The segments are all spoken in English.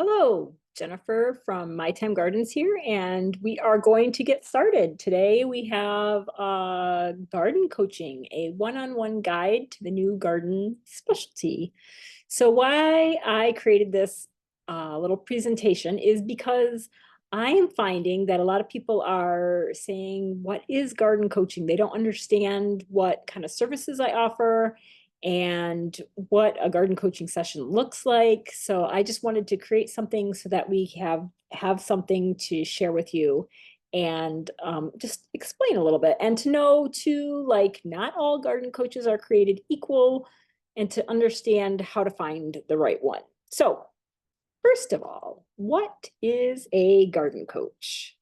Hello, Jennifer from My Time Gardens here, and we are going to get started. Today we have garden coaching, a one-on-one guide to the new garden specialty. So why I created this little presentation is because I am finding that a lot of people are saying, what is garden coaching? They don't understand what kind of services I offer and what a garden coaching session looks like. So I just wanted to create something so that we have something to share with you and just explain a little bit and to know too, like not all garden coaches are created equal and to understand how to find the right one. So first of all, what is a garden coach?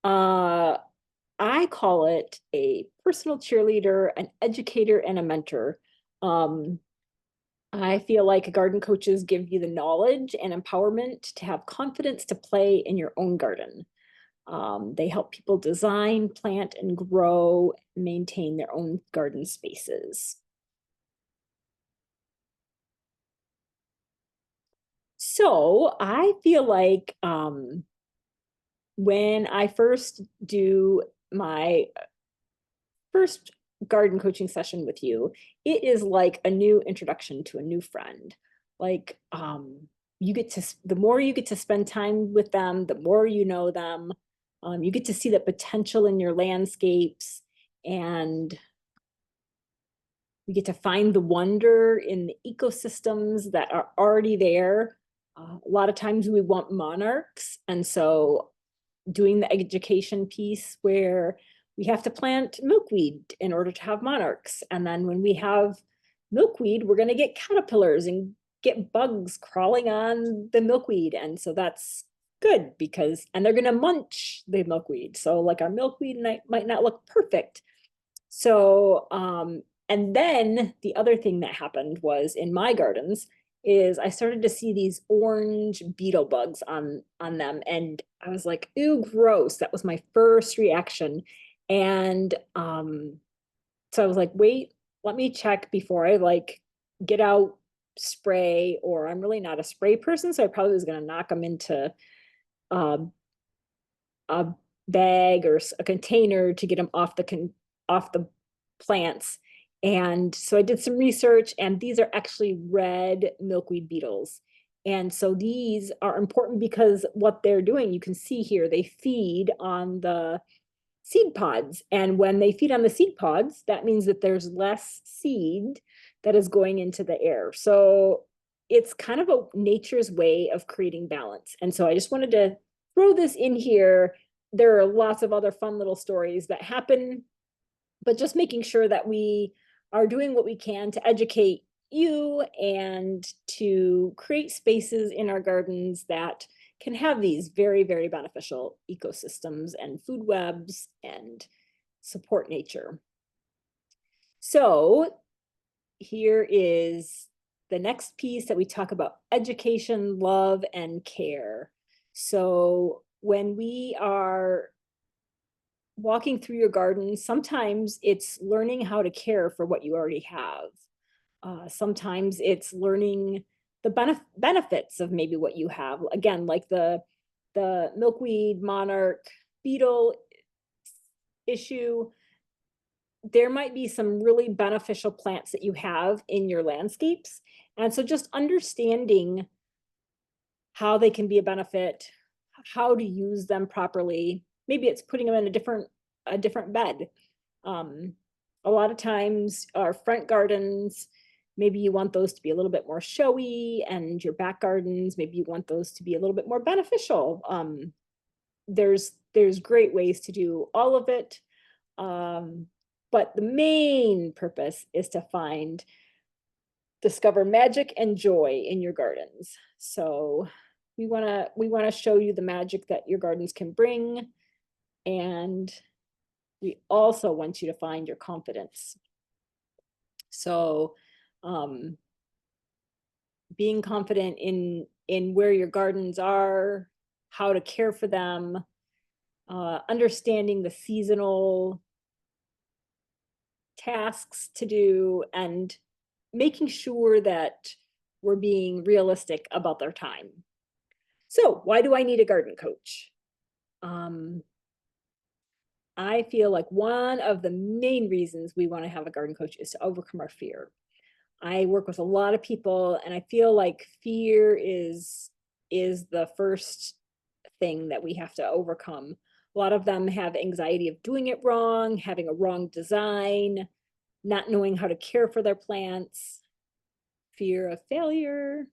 Uh, I call it a personal cheerleader, an educator, and a mentor. Um, I feel like garden coaches give you the knowledge and empowerment to have confidence to play in your own garden. They help people design, plant, and grow, maintain their own garden spaces. So I feel like when I first do my first garden coaching session with you, it is like a new introduction to a new friend. Like you get to the more you get to spend time with them, the more you know them. You get to see the potential in your landscapes, and we get to find the wonder in the ecosystems that are already there. A lot of times we want monarchs, and so doing the education piece where we have to plant milkweed in order to have monarchs. And then when we have milkweed, we're going to get caterpillars and get bugs crawling on the milkweed. And so that's good because, and they're going to munch the milkweed. So like our milkweed might not look perfect. So, and then the other thing that happened was in my gardens is I started to see these orange beetle bugs on them, and I was like, "Ew, gross!" That was my first reaction, and so I was like, "Wait, let me check before I like get out spray." Or I'm really not a spray person, so I probably was going to knock them into um, a bag or a container to get them off the plants. And so I did some research, and these are actually red milkweed beetles. And so these are important because what they're doing, you can see here, they feed on the seed pods. And when they feed on the seed pods, that means that there's less seed that is going into the air. So it's kind of a nature's way of creating balance. And so I just wanted to throw this in here. There are lots of other fun little stories that happen, but just making sure that we are doing what we can to educate you and to create spaces in our gardens that can have these very, very beneficial ecosystems and food webs and support nature. So here is the next piece that we talk about: education, love, and care. So when we are walking through your garden, sometimes it's learning how to care for what you already have. Sometimes it's learning the benefits of maybe what you have. Again, like the milkweed monarch beetle issue, there might be some really beneficial plants that you have in your landscapes. And so just understanding how they can be a benefit, how to use them properly. Maybe it's putting them in a different bed. Um, a lot of times our front gardens, maybe you want those to be a little bit more showy, and your back gardens, maybe you want those to be a little bit more beneficial. There's great ways to do all of it. But the main purpose is to discover magic and joy in your gardens. So we want to show you the magic that your gardens can bring, and we also want you to find your confidence. So being confident in where your gardens are, how to care for them, understanding the seasonal tasks to do, and making sure that we're being realistic about their time. So why do I need a garden coach? I feel like one of the main reasons we want to have a garden coach is to overcome our fear. I work with a lot of people and I feel like fear is the first thing that we have to overcome. A lot of them have anxiety of doing it wrong, having a wrong design, not knowing how to care for their plants, fear of failure,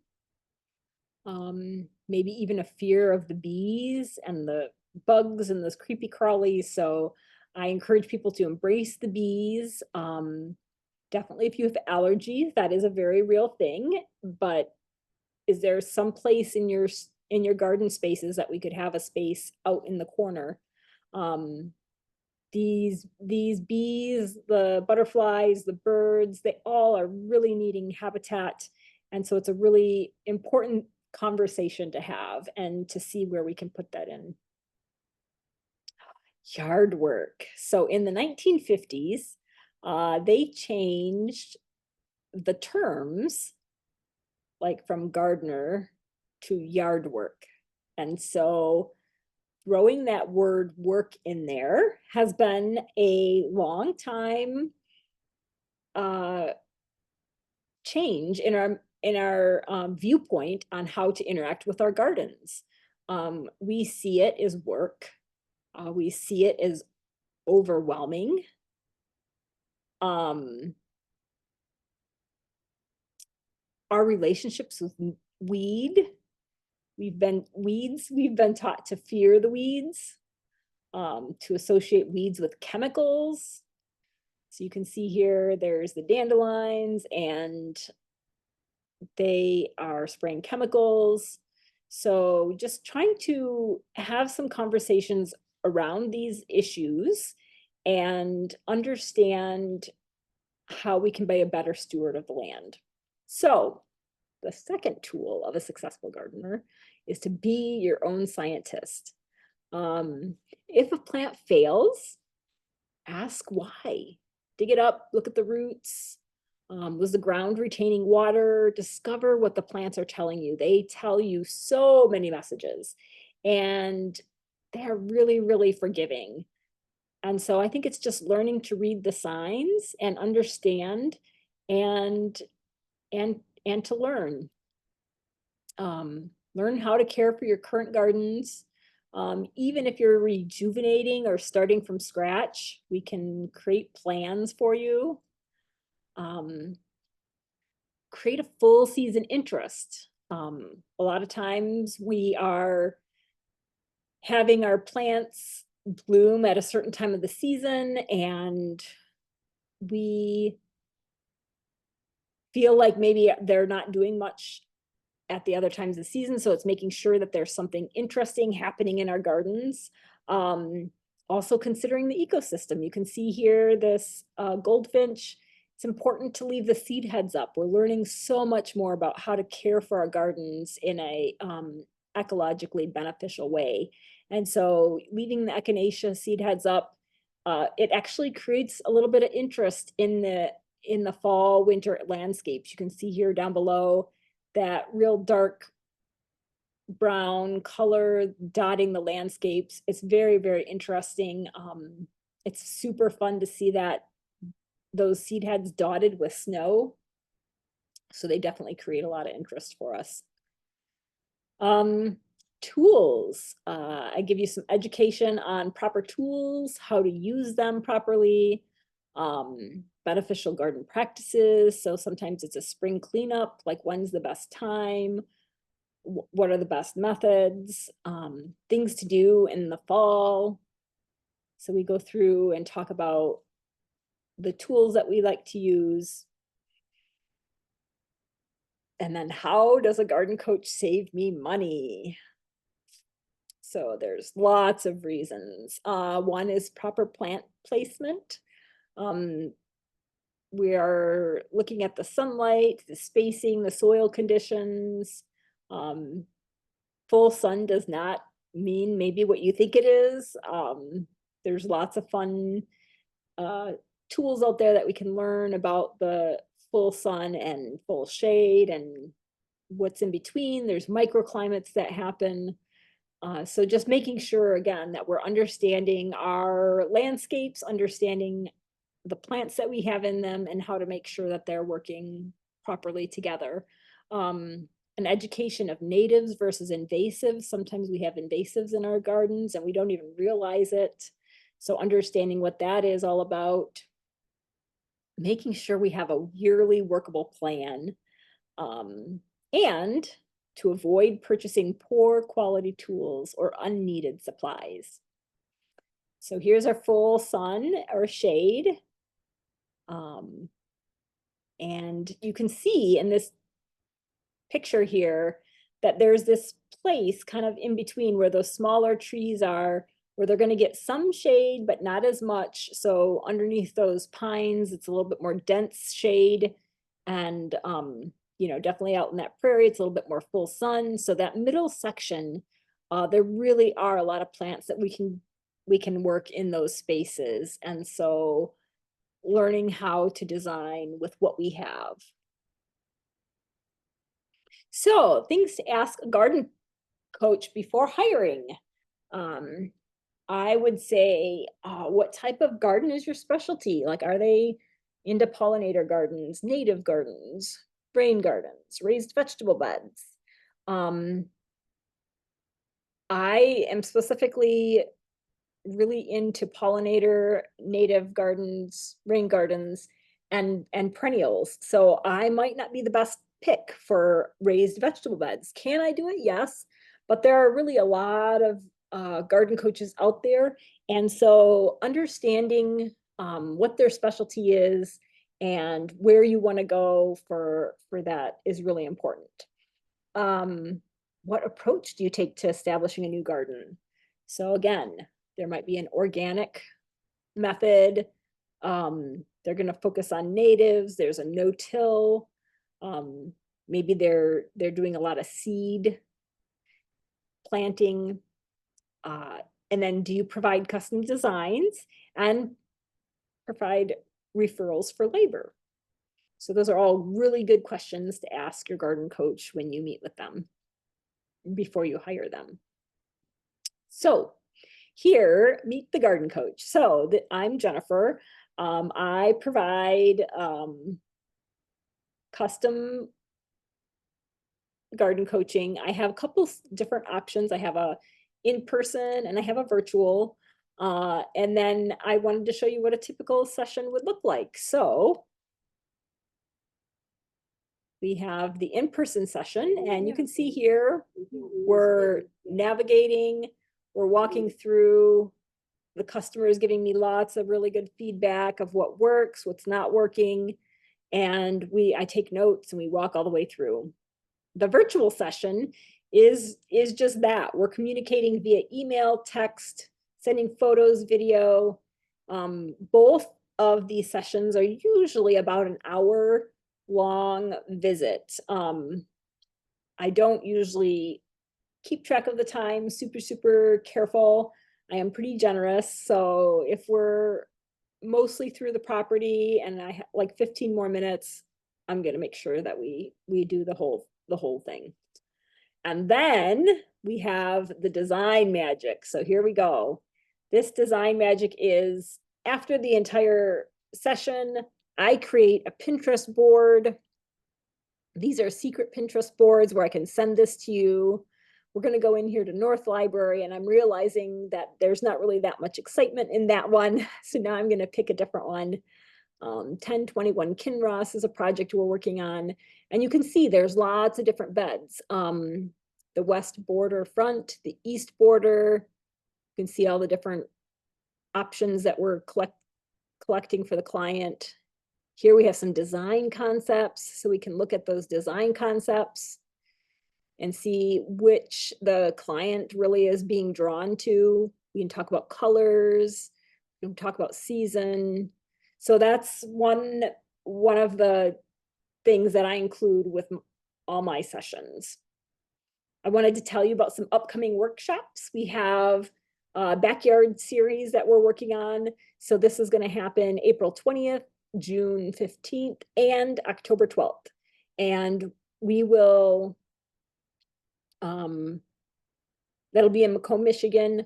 maybe even a fear of the bees and the bugs and those creepy crawlies. So I encourage people to embrace the bees. Definitely if you have allergies, that is a very real thing, but is there some place in your garden spaces that we could have a space out in the corner? Um, these bees, the butterflies, the birds, they all are really needing habitat. And so it's a really important conversation to have and to see where we can put that in. Yard work. So in the 1950s, they changed the terms like from gardener to yard work. And so throwing that word work in there has been a long time change in our viewpoint on how to interact with our gardens. We see it as work. We see it as overwhelming. Our relationships with weeds, we've been taught to fear the weeds, to associate weeds with chemicals. So you can see here, there's the dandelions and they are spraying chemicals. So just trying to have some conversations around these issues and understand how we can be a better steward of the land. So the second tool of a successful gardener is to be your own scientist. If a plant fails, ask why. Dig it up, look at the roots. Was the ground retaining water? Discover what the plants are telling you. They tell you so many messages and they're really, really forgiving. And so I think it's just learning to read the signs and understand and and to learn. Learn how to care for your current gardens. Even if you're rejuvenating or starting from scratch, we can create plans for you. Create a full season interest. A lot of times we are having our plants bloom at a certain time of the season and we feel like maybe they're not doing much at the other times of the season. So it's making sure that there's something interesting happening in our gardens. Also considering the ecosystem. You can see here this goldfinch. It's important to leave the seed heads up. We're learning so much more about how to care for our gardens in a ecologically beneficial way. And so leaving the echinacea seed heads up, it actually creates a little bit of interest in the fall, winter landscapes. You can see here down below that real dark brown color dotting the landscapes. It's very, very interesting. It's super fun to see that those seed heads dotted with snow. So they definitely create a lot of interest for us. Tools. I give you some education on proper tools, how to use them properly, beneficial garden practices. So sometimes it's a spring cleanup, like when's the best time? What are the best methods? Things to do in the fall. So we go through and talk about the tools that we like to use. And then how does a garden coach save me money? So there's lots of reasons. One is proper plant placement. We are looking at the sunlight, the spacing, the soil conditions. Full sun does not mean maybe what you think it is. There's lots of fun tools out there that we can learn about the full sun and full shade and what's in between. There's microclimates that happen. So just making sure, again, that we're understanding our landscapes, understanding the plants that we have in them, and how to make sure that they're working properly together. An education of natives versus invasives. Sometimes we have invasives in our gardens and we don't even realize it. So understanding what that is all about, making sure we have a yearly workable plan, and to avoid purchasing poor quality tools or unneeded supplies. So here's our full sun or shade. And you can see in this picture here that there's this place kind of in between where those smaller trees are, where they're going to get some shade, but not as much. So underneath those pines, it's a little bit more dense shade. And, you know, definitely out in that prairie, it's a little bit more full sun. So that middle section, there really are a lot of plants that we can work in those spaces. And so learning how to design with what we have. So things to ask a garden coach before hiring. I would say, what type of garden is your specialty? Like, are they into pollinator gardens, native gardens, rain gardens, raised vegetable beds? I am specifically really into pollinator, native gardens, rain gardens, and perennials. So I might not be the best pick for raised vegetable beds. Can I do it? Yes, but there are really a lot of garden coaches out there, and so understanding what their specialty is and where you want to go for that is really important. What approach do you take to establishing a new garden? So again, there might be an organic method. They're going to focus on natives. There's a no-till. Maybe they're doing a lot of seed planting. And then do you provide custom designs and provide referrals for labor? So those are all really good questions to ask your garden coach when you meet with them before you hire them. So here, meet the garden coach. So I'm Jennifer. I provide custom garden coaching. I have a couple different options. I have a in-person and I have a virtual. And then I wanted to show you what a typical session would look like. So we have the in-person session, and you can see here, we're navigating, we're walking through. The customer is giving me lots of really good feedback of what works, what's not working. And I take notes and we walk all the way through. The virtual session is just that. We're communicating via email, text, sending photos, video. Both of these sessions are usually about an hour long visit. I don't usually keep track of the time, super careful. I am pretty generous. So if we're mostly through the property and I have like 15 more minutes, I'm going to make sure that we do the whole thing. And then we have the design magic. So here we go. This design magic is after the entire session, I create a Pinterest board. These are secret Pinterest boards where I can send this to you. We're going to go in here to North Library, and I'm realizing that there's not really that much excitement in that one. So now I'm going to pick a different one. 1021 Kinross is a project we're working on. And you can see there's lots of different beds. The west border front, the east border. You can see all the different options that we're collecting for the client. Here we have some design concepts, so we can look at those design concepts and see which the client really is being drawn to. We can talk about colors, we can talk about season. So that's one of the things that I include with all my sessions. I wanted to tell you about some upcoming workshops. We have a backyard series that we're working on. So this is going to happen April 20th, June 15th, and October 12th. And we will That'll be in Macomb, Michigan.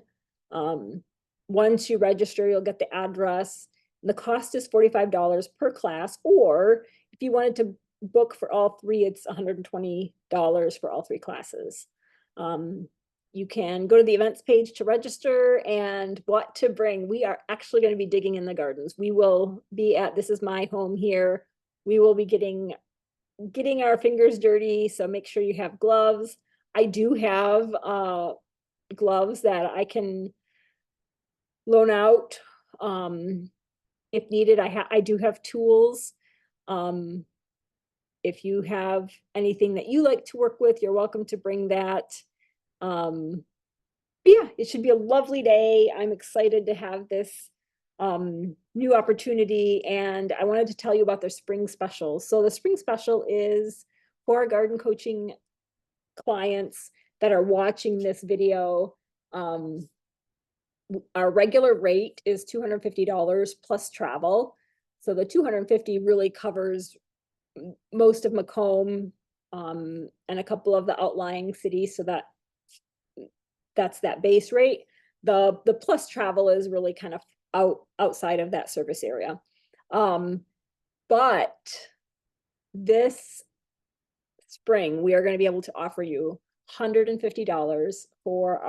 Once you register, you'll get the address. The cost is $45 per class, or if you wanted to book for all three, it's $120 for all three classes. You can go to the events page to register and what to bring. We are actually going to be digging in the gardens. We will be at, this is my home here. We will be getting our fingers dirty, so make sure you have gloves. I do have gloves that I can loan out if needed. I do have tools. If you have anything that you like to work with, you're welcome to bring that. But yeah, it should be a lovely day. I'm excited to have this new opportunity, and I wanted to tell you about their spring special. So the spring special is for garden coaching clients that are watching this video. Our regular rate is $250 plus travel. So the $250 really covers most of Macomb and a couple of the outlying cities, so that's that base rate. The plus travel is really kind of outside of that service area. But this spring, we are going to be able to offer you $150 for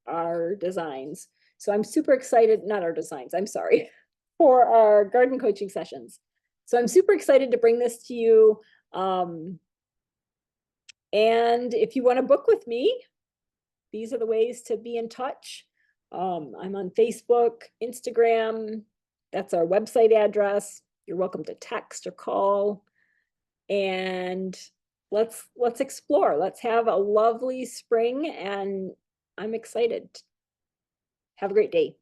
our designs. So I'm super excited, not our designs, I'm sorry, for our garden coaching sessions. So I'm super excited to bring this to you. And if you want to book with me, these are the ways to be in touch. I'm on Facebook, Instagram. That's our website address. You're welcome to text or call. And let's explore. Let's have a lovely spring, and I'm excited. Have a great day.